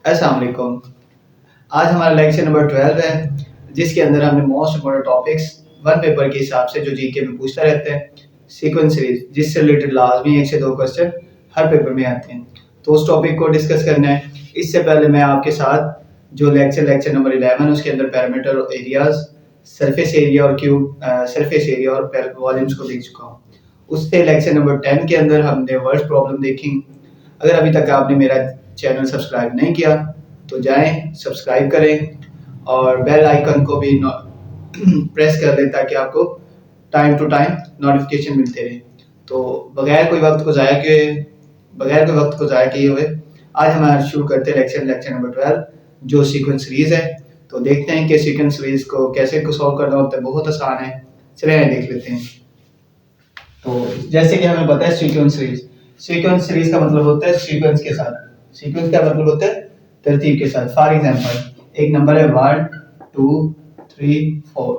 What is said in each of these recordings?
अस्सलाम वालेकुम। आज हमारा लेक्चर नंबर 12 है, जिसके अंदर हमने most important topics one paper के हिसाब से जो जीके में पूछता रहते हैं सीक्वेंस सीरीज, जिससे रिलेटेड लाजमी 1 से 2 क्वेश्चन हर पेपर में आते हैं, तो उस टॉपिक को डिस्कस करना है। इससे पहले मैं आपके साथ जो लेक्चर नंबर 11 उसके अंदर पैरामीटर और एरियाज, सरफेस एरिया और क्यूब, सरफेस एरिया और वॉल्यूम्स को देख चुका हूँ। उससे लेक्चर नंबर 10 के अंदर हमने वर्ड प्रॉब्लम देखी। अगर अभी तक आपने मेरा चैनल सब्सक्राइब नहीं किया तो जाएं, सब्सक्राइब करें और बेल आइकन को भी प्रेस कर दें ताकि आपको टाइम टू टाइम नोटिफिकेशन मिलते रहे। तो बगैर कोई वक्त को ज़ाया किए हुए आज हम शुरू करते हैं लेक्चर नंबर 12 जो सीक्वेंस सीरीज है। तो देखते हैं कि सीक्वेंस सीरीज को कैसे सॉल्व करना होता है। बहुत आसान है, चलिए देख लेते हैं। तो जैसे कि हमें पता है सीक्वेंस सीरीज का मतलब होता है सीक्वेंस के साथ। सीक्वेंस का मतलब होता है तरतीब के साथ। फॉर एग्जांपल एक नंबर है 1 2 3 4,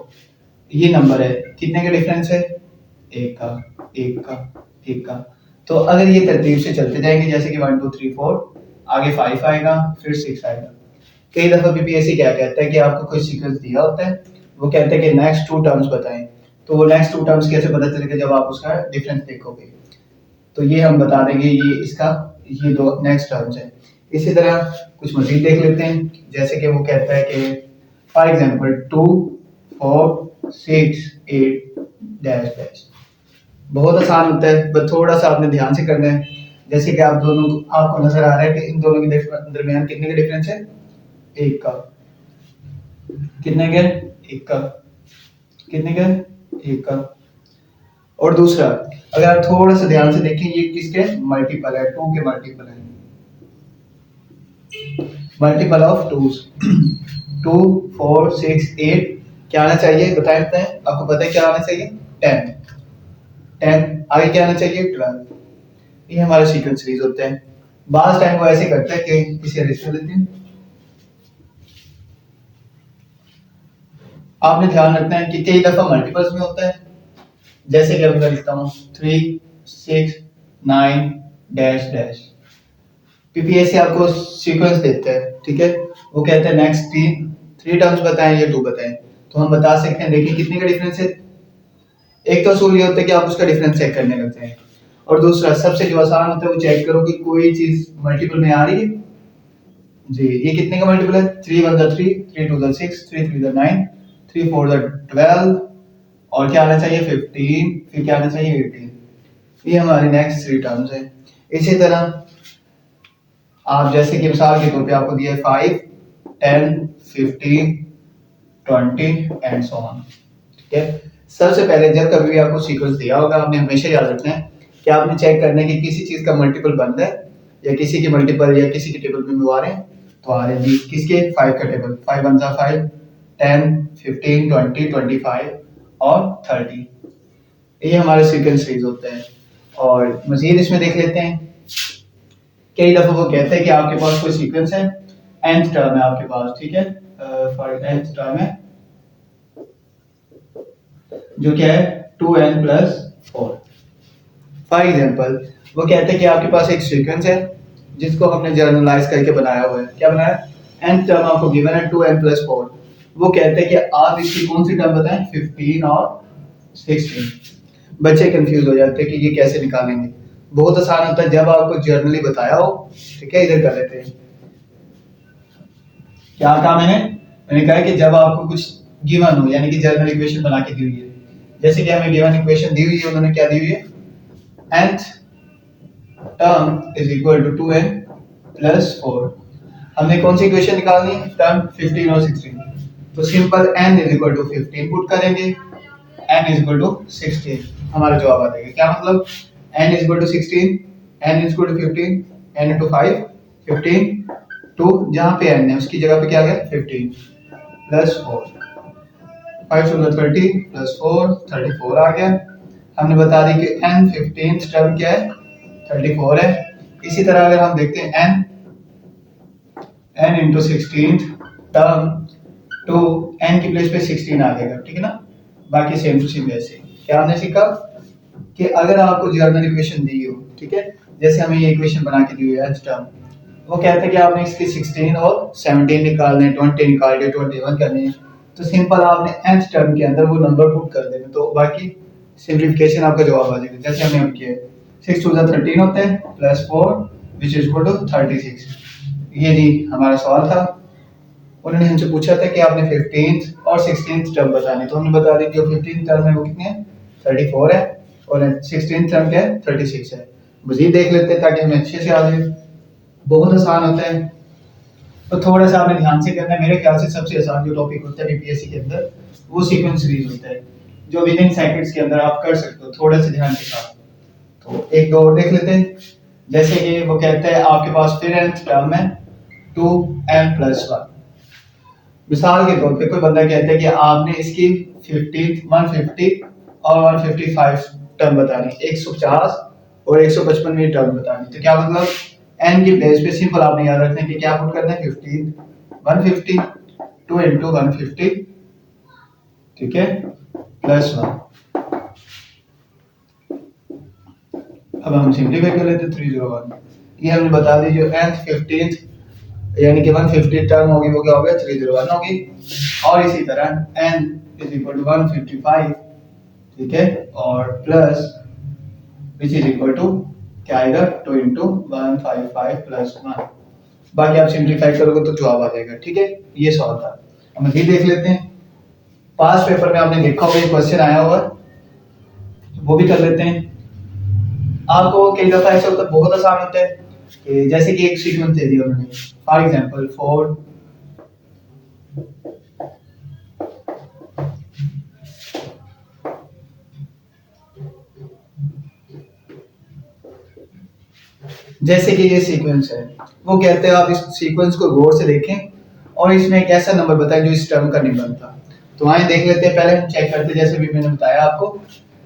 ये नंबर है, कितने का डिफरेंस है? एक का। तो अगर ये तरतीब से चलते जाएंगे जैसे कि 1 2 3 4, आगे 5 आएगा, फिर 6 आएगा। कई दफा बीपीएससी क्या कहता है कि आपको कोई सीक्वेंस दिया होता है, वो कहता है कि नेक्स्ट 2 टर्म्स बताएं। तो वो नेक्स्ट 2 टर्म्स कैसे पता चलेगा? जब आप उसका डिफरेंस देखोगे। तो ये हम बता देंगे, ये दो नेक्स्ट टर्म्स है। इसी तरह कुछ मजीद देख लेते हैं, जैसे कि वो कहता है कि फॉर एग्जांपल 2 4 6 8 डैश डैश। बहुत आसान होता है, बस थोड़ा सा आपने ध्यान से करना है। जैसे कि आपको नजर आ रहा है कि इन दोनों के दरमियान कितने का डिफरेंस है? एक का। कितने का? एक का। कितने का? एक का। और दूसरा, अगर आप थोड़ा सा ध्यान से देखें, ये किसके मल्टीपल है? 2 के मल्टीपल है, मल्टीपल ऑफ 2s। 2 4 6 8 क्या आना चाहिए? बताएं आपको पता है क्या आना चाहिए? 10। आगे क्या आना चाहिए? 12। ये हमारा सीक्वेंस सीरीज होता है। बास टाइम वो ऐसे करता है कि इसे अरेंज कर लेते हैं। आपने ध्यान रखना है कि कई दफा मल्टीपल्स में होता है, जैसे कि अब मैं लिखता हूँ 3 6 9 डैश डैश। पीपीएससी आपको सीक्वेंस देता है, ठीक है, वो कहता है नेक्स्ट 3 टर्म्स बताएं या 2 बताएं। तो हम बता सकते हैं, देखिए कितने का डिफरेंस है। एक तो असूल ये होता है कि आप उसका डिफरेंस चेक करने लगते हैं, और दूसरा सबसे जो आसान होता है वो चेक करो कि कोई चीज मल्टीपल में आ रही है। जी, ये कितने का मल्टीपल है? 3 1 3 3 2 6 3 3 9 3 4 12, और क्या आना चाहिए? 15, फिर क्या आना चाहिए? 18। ये हमारी नेक्स्ट 3 टर्म्स है। इसी तरह आप जैसे कि मिसाल के तौर पे आपको दिया है 5 10 15 20 एंड सो ऑन, ठीक है। सबसे पहले जब कभी भी आपको सीक्वेंस दिया होगा, आपने हमेशा याद रखना है कि आपने चेक करना है कि किसी चीज का मल्टीपल बन रहा है या किसी के मल्टीपल या किसी के टेबल में भी आ रहे हैं। तो आ रहे हैं जी किसके? 5 का टेबल। 5 1 5 10 15 20 25 और 30। ये हमारा सीक्वेंस सीरीज होता है। और मजीद इसमें देख लेते हैं, कई दफा वो कहते हैं कि आपके पास कोई सीक्वेंस है, nth टर्म है आपके पास, ठीक है, फॉर nth टर्म है जो क्या है 2n+4। फॉर एग्जांपल वो कहते हैं कि आपके पास एक सीक्वेंस है जिसको हमने जर्नलाइज करके बनाया हुआ है। क्या बनाया? nth टर्म आपको गिवन है 2n+4। वो कहते हैं कि आप इसकी कौन सी टर्म बताएं? 15 और 16। बच्चे कंफ्यूज हो जाते हैं कि ये कैसे निकालेंगे। बहुत आसान होता है, जब आपको जर्नली बताया हो, ठीक है, इधर कर लेते हैं। क्या कहा मैंने कहा कि जब आपको कुछ गिवन हो, यानी कि जर्नल इक्वेशन बना के दी हुई है, जैसे कि हमें गिवन इक्वेशन दी हुई है, उन्होंने क्या दी हुई है? nth term is equal to 2n+4। हमने कौन सी इक्वेशन निकालनी है? टर्म 15 और 16। तो simple n is equal to 15 put करेंगे, n इज इक्वल टू 16, हमारा जवाब आ जाएगा। क्या मतलब? n is equal to 16, n is equal to 15, n into 5 15 to जहाँ पे n है उसकी जगह पे क्या आ गया? 15 प्लस 4, 5 टू 30 प्लस 4 34 आ गया। हमने बता दी कि n 15th टर्म क्या है? 34 है। इसी तरह अगर हम देखते हैं n into 16th टर्म, तो n की प्लेस पे 16 आ जाएगा, ठीक है ना। बाकी सेम टू सेम वैसे। क्या हमने सीखा कि अगर आपको जर्नल इक्वेशन दी हो, ठीक है, जैसे हमें ये इक्वेशन बना के दी हुई है h टर्म, वो कहते हैं कि आपने इसकी 16 और 17 निकालने, 20 निकाल के 21 करनी है, तो सिंपल आपने nth टर्म के अंदर वो नंबर पुट कर देना, तो बाकी सिंप्लीफिकेशन आपका जवाब आ जाएगा। जैसे हमने अब किया 6 टू 13 होते हैं plus 4 which is equal to 36। ये जी हमारा सवाल था। उन्होंने हमसे पूछा था कि आपने 15th और 16th टर्म बताने, तो हमने बता दी कि 15th टर्म है वो कितनी है 34 है और 16th टर्म क्या है 36 है। मजीद देख लेते हैं ताकि हमें अच्छे से आ जाए। बहुत आसान होता है, तो थोड़ा सा आपने ध्यान से करना है। मेरे ख्याल से सबसे आसान जो टॉपिक होता है बीपीएससी के अंदर वो सीक्वेंस सीरीज होता है, जो विद इन सेकंड्स के अंदर आप कर सकते हो थोड़े से ध्यान के साथ। तो एक दो और देख लेते हैं। जैसे कि वो कहते हैं आपके पास फिर nth टर्म है 2n+1। मिसाल के तौर पे कोई बंदा कहता है कि आपने इसकी 50, 150 और 155 टर्म बतानी, 150 और 155 टर्म बतानी। तो क्या मतलब n की प्लेस पे सिंपल आपने याद रखना है कि क्या पुट करना है 15, 150, 2 into 150, ठीक है, +1। अब हम सिंपलीफाई कर लेते हैं 301। ये हमने बता दी जो nth 15th यानी कि 150 टर्म होगी वो क्या हो गया 301 होगी। और इसी तरह n इज इक्वल टू 155, ठीक है, और plus which is equal to क्या आएगा 2 into 155 + 1। बाकी आप सिंप्लीफाई करोगे तो जवाब आ जाएगा, ठीक है। ये सवाल था। हम अभी देख लेते हैं। पास पेपर में आपने देखा होगा ये क्वेश्चन आया होगा, वो भी कर लेते हैं। आपको कई दफा ऐसा होता है बहुत आसान होता है कि जैसे कि एक सीक्वेंस दे दिया उन्होंने, फॉर एग्जांपल 4 जैसे कि ये सीक्वेंस है, वो कहते हैं आप इस सीक्वेंस को गौर से देखें और इसमें एक ऐसा नंबर बताएं जो इस टर्म का नहीं बनता। तो आए देख लेते हैं। पहले हम चेक करते हैं, जैसे भी मैंने बताया आपको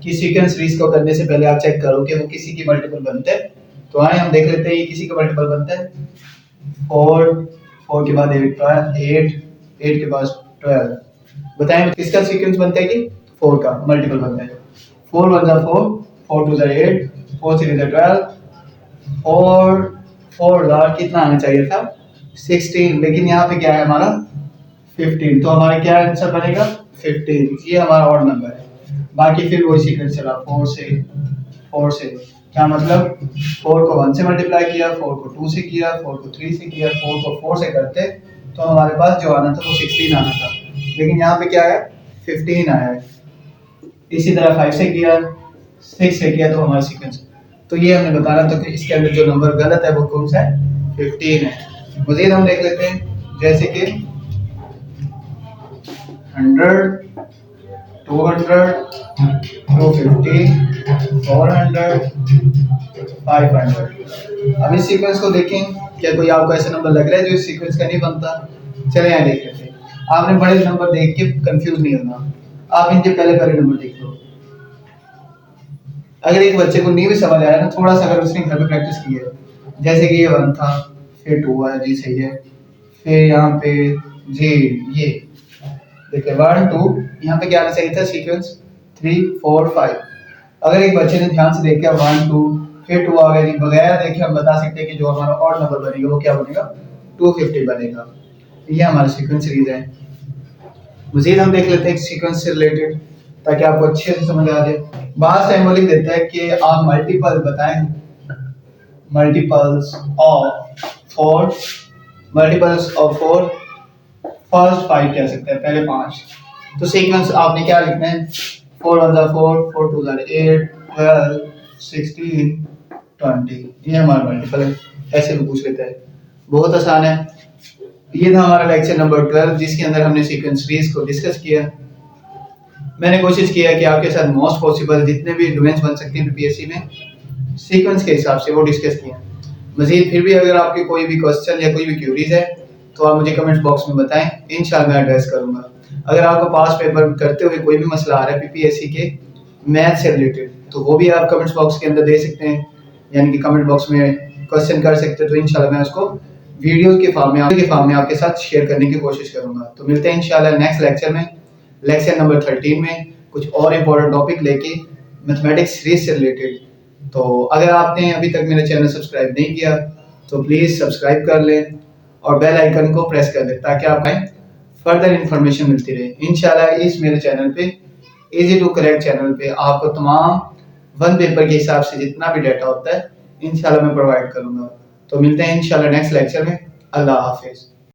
कि सीक्वेंस सीरीज को करने से पहले आप चेक करो कि वो किसी की मल्टीपल बनते हैं। तो आए हम देख लेते हैं ये किसी का मल्टीपल बनता है 4, 4 के बाद 8, 8 के बाद 12। बताएं किसका सीक्वेंस बनता है कि 4 का मल्टीपल बनता है। 4 1 4, 4 2 8, 4 3 12, और 4 कितना आना चाहिए था 16, लेकिन यहाँ पे क्या है हमारा 15, तो हमारा क्या आंसर बनेगा 15। ये हमारा ऑड नंबर है। बाकी फिर वही सीक्वेंस चला 4 से क्या मतलब 4 को 1 से मल्टीप्लाई किया, 4 को 2 से किया, 4 को 3 से किया, 4 को 4 से करते तो हमारे पास जो आना था वो 16 आना था, लेकिन यहाँ पे क्या है 15 आया है। इसी तरह 5 से किया, 6 से किया, तो हमारा सीक्वेंस। तो ये हमने बताना था कि इसके अंदर जो नंबर गलत है वो कौन सा है 15 है। मजीद हम देख लेते हैं, जैसे कि 100, 200, 250, 400, 500। अब इस सीक्वेंस को देखें, क्या कोई आपको ऐसा नंबर लग रहा है जो इस सीक्वेंस का नहीं बनता? चले यहाँ देख लेते हैं। आपने बड़े नंबर देख के कंफ्यूज नहीं होना, आप इनके पहले पहले नंबर देख लो। अगर एक बच्चे को नहीं भी समझ आया ना, थोड़ा सा अगर उसने घर पे प्रैक्टिस की है, जैसे कि ये 1 था, फिर 2 है जी सही है, फिर यहाँ पे जी ये देखिए 1 2, यहाँ पे क्या आना चाहिए था सीक्वेंस 3 4 5। अगर एक बच्चे ने ध्यान से देखा 1 2 फिर 2 आ गया जी, बगैर देखे हम बता सकते हैं कि जो हमारा ऑड नंबर बनेगा वो क्या बनेगा 250 बनेगा। ये हमारा सीक्वेंस सीरीज है। मजीद हम देख लेते हैं सीक्वेंस से रिलेटेड ताकि आपको अच्छे से समझ आ जाए। बात टाइम वो लिख देता है कि आप मल्टीपल बताएं, multiples of 4, multiples of 4 first 5 कह सकते हैं, पहले 5। तो सीक्वेंस आपने क्या लिखना है 4 1 4, 4 2 8, 12, 16, 20। ये हमारा मल्टीपल है। ऐसे भी पूछ लेता है, बहुत आसान है। ये था हमारा लेक्चर नंबर 12 जिसके अंदर हमने सीक्वेंस सीरीज को डिस्कस किया। मैंने कोशिश किया कि आपके साथ मोस्ट पॉसिबल जितने भी डोमेन्स बन सकते हैं बीपीएससी में सीक्वेंस के हिसाब से वो डिस्कस किया। मजीद फिर भी अगर आपके कोई भी क्वेश्चन या कोई भी क्यूरीज है तो आप मुझे कमेंट बॉक्स में बताएं, इंशाल्लाह मैं एड्रेस करूंगा। अगर आपको पास पेपर करते हुए कोई भी मसला आ रहा है बीपीएससी के मैथ से रिलेटेड तो वो भी आप कमेंट बॉक्स के अंदर दे सकते हैं, यानी कि कमेंट बॉक्स में क्वेश्चन कर सकते हैं। तो इंशाल्लाह मैं उसको वीडियो के फॉर्म में आपके साथ शेयर करने की कोशिश करूंगा। तो मिलते हैं इंशाल्लाह नेक्स्ट लेक्चर में, लेक्चर नंबर 13 में कुछ और इम्पोर्टेंट टॉपिक लेके मैथमेटिक्स सीरीज से रिलेटेड। तो अगर आपने अभी तक मेरा चैनल सब्सक्राइब नहीं किया तो प्लीज़ सब्सक्राइब कर लें और बेल आइकन को प्रेस कर दें ताकि आपको फर्दर इंफॉर्मेशन मिलती रहे। इंशाल्लाह इस मेरे चैनल पे इजी टू करेक्ट चैनल पे आपको तमाम वन पेपर के हिसाब से जितना भी डाटा होता है इंशाल्लाह मैं प्रोवाइड करूंगा। तो मिलते हैं इंशाल्लाह नेक्स्ट लेक्चर में। अल्लाह हाफिज़।